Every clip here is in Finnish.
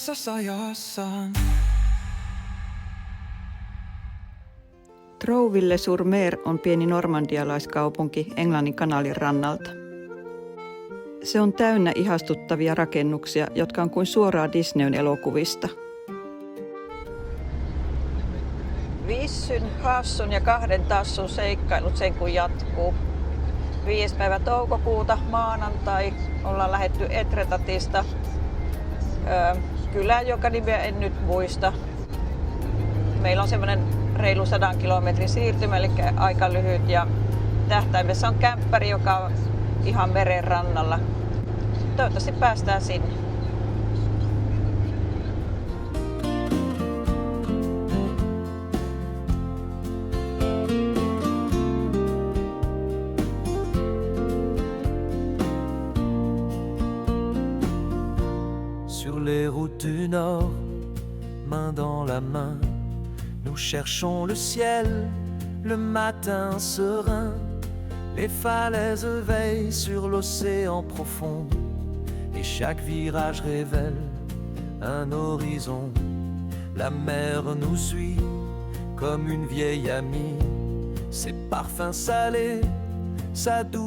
omassa sajassaan. Trouville-sur-Mer on pieni normandialaiskaupunki Englannin kanaalin rannalta. Se on täynnä ihastuttavia rakennuksia, jotka on kuin suoraa Disneyn elokuvista. Vissyn, hassun ja 2 tassun seikkailut sen kun jatkuu. 5. päivä toukokuuta maanantai ollaan lähdetty Etretatista. Kylään, joka nimeä en nyt muista. Meillä on semmoinen reilu 100 kilometrin siirtymä, eli aika lyhyt. Ja tähtäimessä on kämppäri, joka on ihan meren rannalla. Toivottavasti päästään sinne. Sur les routes du Nord, main dans la main, nous cherchons le ciel, le matin serein. Les falaises veillent sur l'océan profond, et chaque virage révèle un horizon. La mer nous suit comme une vieille amie, ses parfums salés.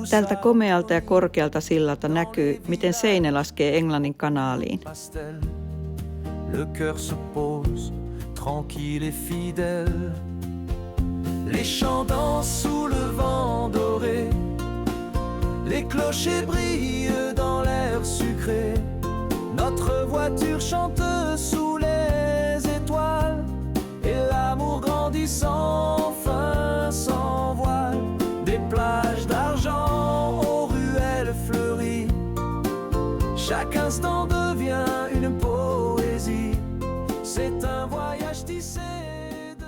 Tältä komealta ja korkealta sillalta näkyy, miten Seine laskee Englannin kanaaliin. Le cœur se pose, tranquille et fidèle. Les champs dansent sous le vent doré. Les clochers brillent dans l'air sucré. Notre voiture chante sous les étoiles. Et l'amour grandit sans fin, sans voile. Des plages d'argent aux ruelles fleuries. Chaque instant devient une poésie. C'est un voyage tissé de...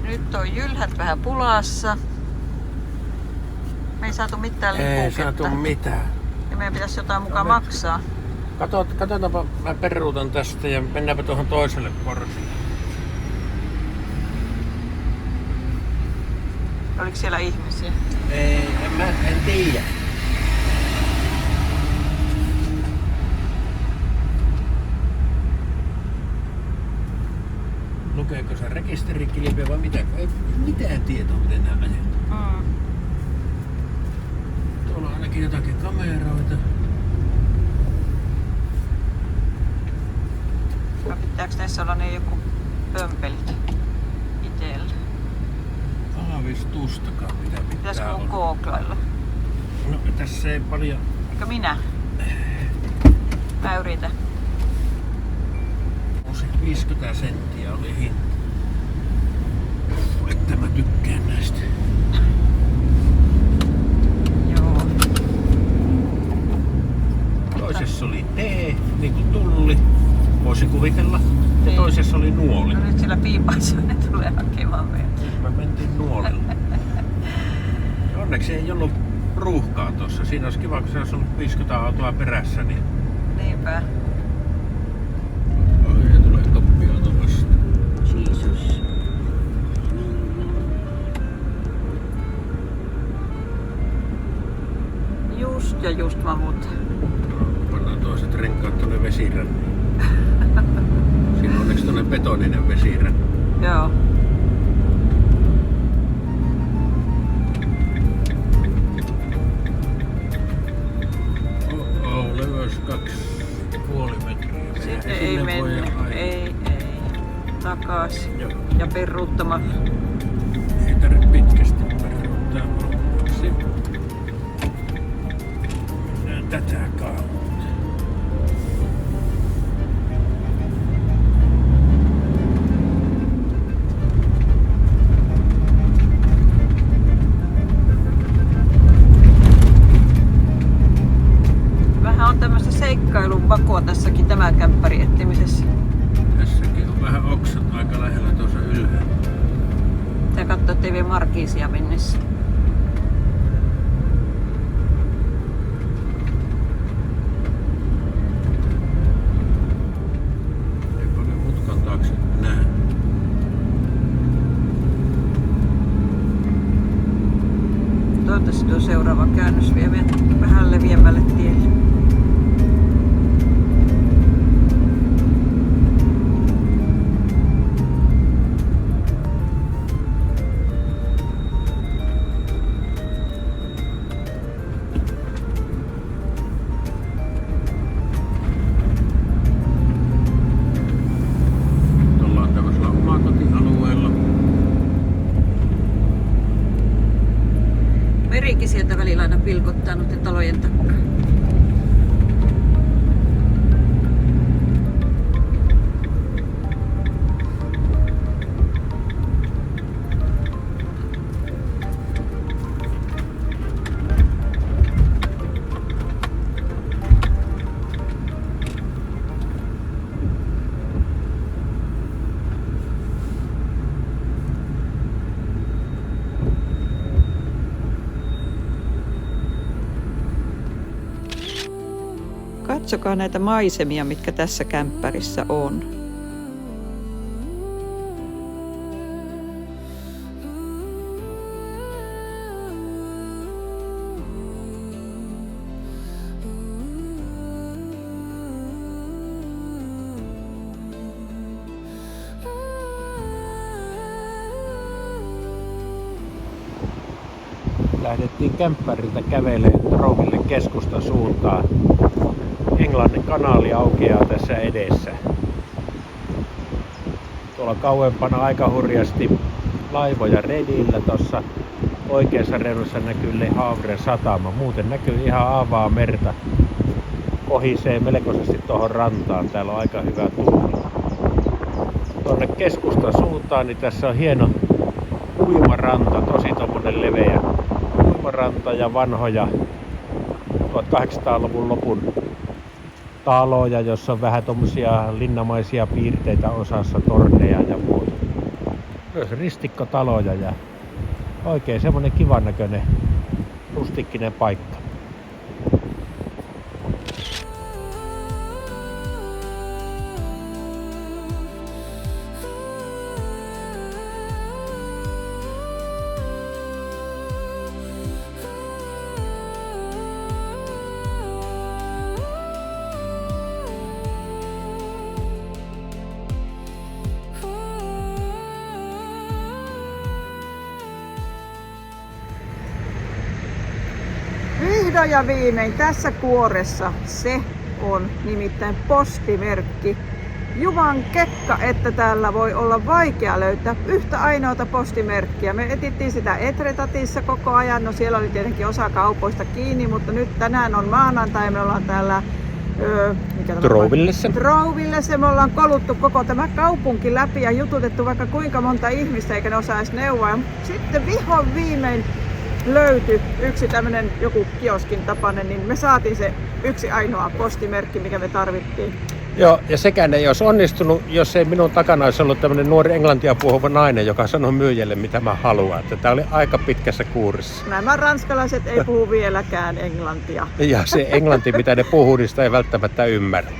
Nyt on jylhät vähän pulassa. Me ei saatu mitään lipuketta. Ei saatu mitään. Ja meidän pitäisi jotain mukaan maksaa. Katsotaanpa, mä peruutan tästä ja mennäänpä tuohon toiselle portille. Oliko siellä ihmisiä? Ei, en tiedä. Lukeeko se rekisterikilpe vai mitä? Ei mitään tietoa, miten nämä ajetaan. Tuolla on ainakin jotakin kameroita. Pitääkö näissä olla ne joku pömpelit itsellä? Aavistustakaan mitä pitää Pitäisikö mun olla. googlailla? No tässä ei paljon... Eikö minä? Mä yritän. 50 senttiä oli hinta. Että mä tykkään näistä. Joo. Toisessa oli tee, niin kuin tulli, voisi kuvitella. Ja Niin. toisessa oli nuoli. No nyt sillä piipaissa ne tulee hakemaan meitä. Nyt mä mentiin nuolella. Onneksi ei ollut ruuhkaa tossa. Siinä olisi kiva, kun se olisi ollut 50 autoa perässä. Niin... Niinpä. Oi, ja tulee koppiauto vastaan. Jeesus. Just mahut. Pannaan toiset renkaat tuonne vesirannalle. Siinä on onneksi tuonne betoninen vesiranna. Joo. Leveys 2,5 metriä. Sitten ei mennä. Ei. Takas. Joo. Ja peruuttamalla. Ei tarvitse pitkästi peruuttaa. Mennään tätä kautta. Vähän on tämmöistä seikkailun makua tässäkin tämän kämppärin etsimisessä. Tässäkin on vähän oksat aika lähellä tuossa ylhäällä. Tää katsoo, ettei vie markiisia mennessä. Ei paljon mutkan taakse näe. Toivottavasti tuo seuraava käännös vie vähän leviämmälle tielle. Ollaan tämmöisellä omakotialueella. Merikin sieltä välillä aina pilkottaa noiden talojen takaa. Katsokaa näitä maisemia, mitkä tässä kämppärissä on. Lähdettiin kämppäriltä kävelemään Trouville keskustan suuntaan. Englannin kanaali aukeaa tässä edessä. Tuolla kauempana aika hurjasti laivoja redillä. Tuossa oikeassa reunassa näkyy Le Havren satama. Muuten näkyy ihan avaa merta. Kohisee melkoisesti tuohon rantaan. Täällä on aika hyvä tuuli. Tuonne keskustan suuntaan niin tässä on hieno uimaranta. Tosi tommonen leveä uimaranta ja vanhoja 1800-luvun lopun taloja, jossa on vähän tommosia linnamaisia piirteitä osassa, torneja ja muuta. Myös ristikkotaloja ja oikein semmonen kivan näköinen rustikkinen paikka. Vihdoin ja viimein tässä kuoressa se on nimittäin postimerkki. Juman kekka, että täällä voi olla vaikea löytää yhtä ainoata postimerkkiä. Me etittiin sitä Etretatissa koko ajan. No siellä oli tietenkin osa kaupoista kiinni, mutta nyt tänään on maanantai ja me ollaan täällä Trouvillessa. Me ollaan koluttu koko tämä kaupunki läpi ja jututettu vaikka kuinka monta ihmistä, eikä ne osaa edes neuvoa. Sitten vihon viimein löytyi yksi tämmönen joku kioskin tapainen, niin me saatiin se yksi ainoa postimerkki, mikä me tarvittiin. Joo, ja sekään ei olisi onnistunut, jos ei minun takana olisi ollut tämmöinen nuori englantia puhuva nainen, joka sanoi myyjälle, mitä mä haluan. Tämä oli aika pitkässä kuurissa. Nämä ranskalaiset ei puhu vieläkään englantia. Ja se englanti, mitä ne puhuu, niin sitä ei välttämättä ymmärrä.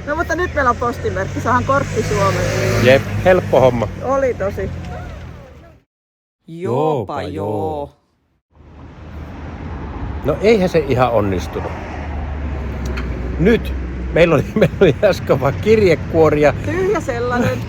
No mutta nyt meillä on postimerkki, saahan kortti Suomeen. Jep, helppo homma. Oli tosi. Joopa joo. No eihän se ihan onnistunut. Nyt meillä oli äsken vaan kirjekuoria.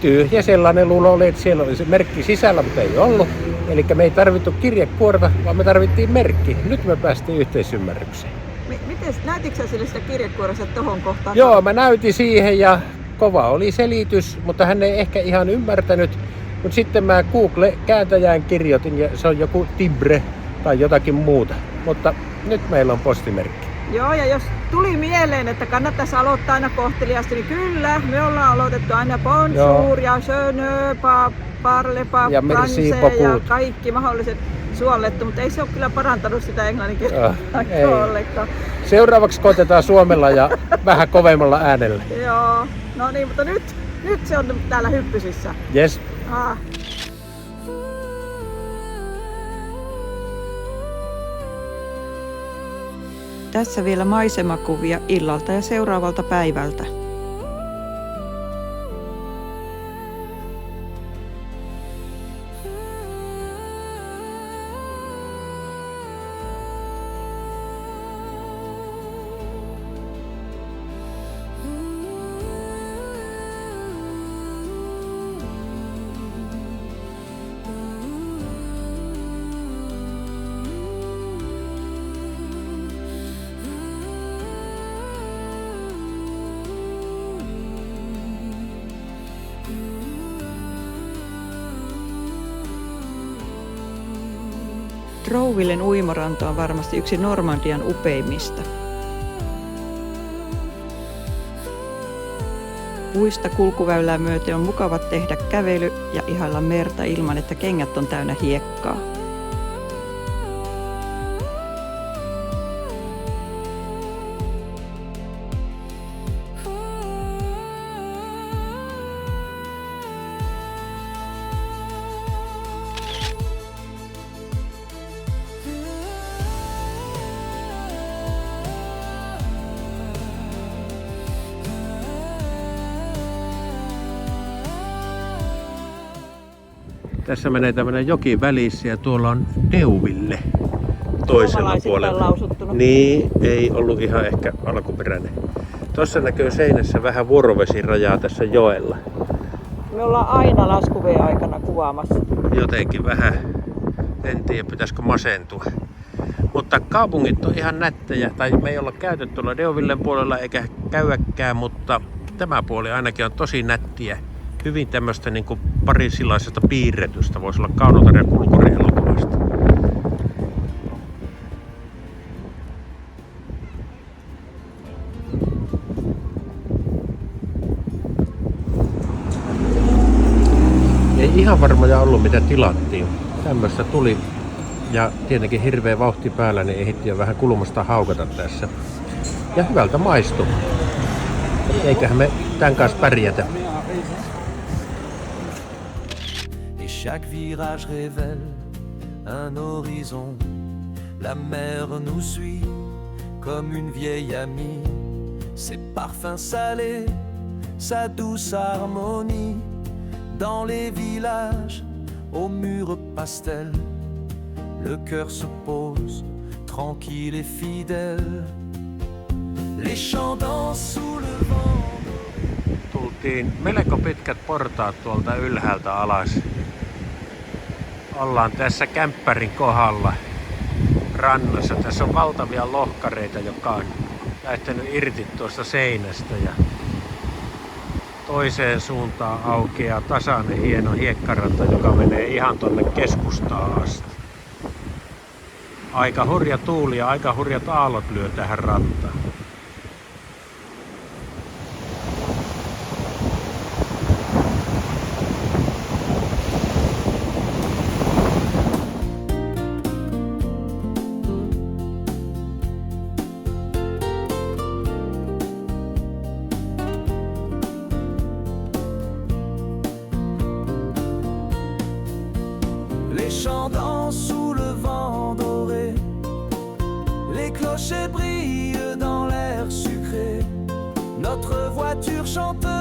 Tyhjä sellainen, luulo, että siellä oli se merkki sisällä, mutta ei ollut. Eli me ei tarvittu kirjekuorta, vaan me tarvittiin merkki. Nyt me päästiin yhteisymmärrykseen. Miten, näytitkö sä sille sitä kirjekuoressa tohon kohtaan? Joo, mä näytin siihen ja kova oli selitys, mutta hän ei ehkä ihan ymmärtänyt. Mutta sitten mä Google-kääntäjään kirjoitin ja se on joku Tibre tai jotakin muuta. Mutta nyt meillä on postimerkki. Joo, ja jos tuli mieleen, että kannattaisi aloittaa aina kohteliaasti, niin kyllä, me ollaan aloitettu aina bonjour ja je ne parle pas français ja kaikki mahdolliset suollettu, mutta ei se ole kyllä parantanut sitä englannin kieltä ollenkaan. Seuraavaksi koitetaan suomella ja vähän kovemmalla äänellä. Joo, no niin, mutta nyt se on täällä hyppysissä. Yes. Tässä vielä maisemakuvia illalta ja seuraavalta päivältä. Trouvillen uimaranta on varmasti yksi Normandian upeimmista. Puista kulkuväylää myöten on mukava tehdä kävely ja ihailla merta ilman, että kengät on täynnä hiekkaa. Tässä menee tämmönen joki välissä ja tuolla on Deuville toisella puolella. Lausuttunut. Niin, ei ollut ihan ehkä alkuperäinen. Tuossa näkyy seinässä vähän vuorovesirajaa tässä joella. Me ollaan aina laskuveen aikana kuvaamassa. Jotenkin vähän, en tiedä pitäisikö masentua. Mutta kaupungit on ihan nättejä, tai me ei olla käyty tuolla Deuvillen puolella eikä käydäkään, mutta tämä puoli ainakin on tosi nättiä. Hyvin tämmöistä niin kuin parisilaisesta piirretystä, voisi olla Kaunotar ja Kulkuri elokuvasta. Ei ihan varmoja ollut mitä tilattiin. Tämmöistä tuli ja tietenkin hirveä vauhti päällä, niin ehittiin jo vähän kulmasta haukata tässä. Ja hyvältä maistui. Eiköhän me tämän kanssa pärjätä. Chaque virage révèle un horizon. La mer nous suit comme une vieille amie. Ses parfums salés, sa douce harmonie. Dans les villages, aux murs pastel, le cœur se pose, tranquille et fidèle. Les chants dansent sous le vent. Tultiin melko pitkät portaat tuolta ylhäältä alas. Ollaan tässä kämppärin kohdalla rannassa. Tässä on valtavia lohkareita, jotka on lähtenyt irti tuosta seinästä ja toiseen suuntaan aukeaa tasainen hieno hiekkaranta, joka menee ihan tonne keskustaan asti. Aika hurja tuuli ja aika hurjat aallot lyö tähän rantaan. Les chants dansent sous le vent doré. Les clochers brillent dans l'air sucré. Notre voiture chante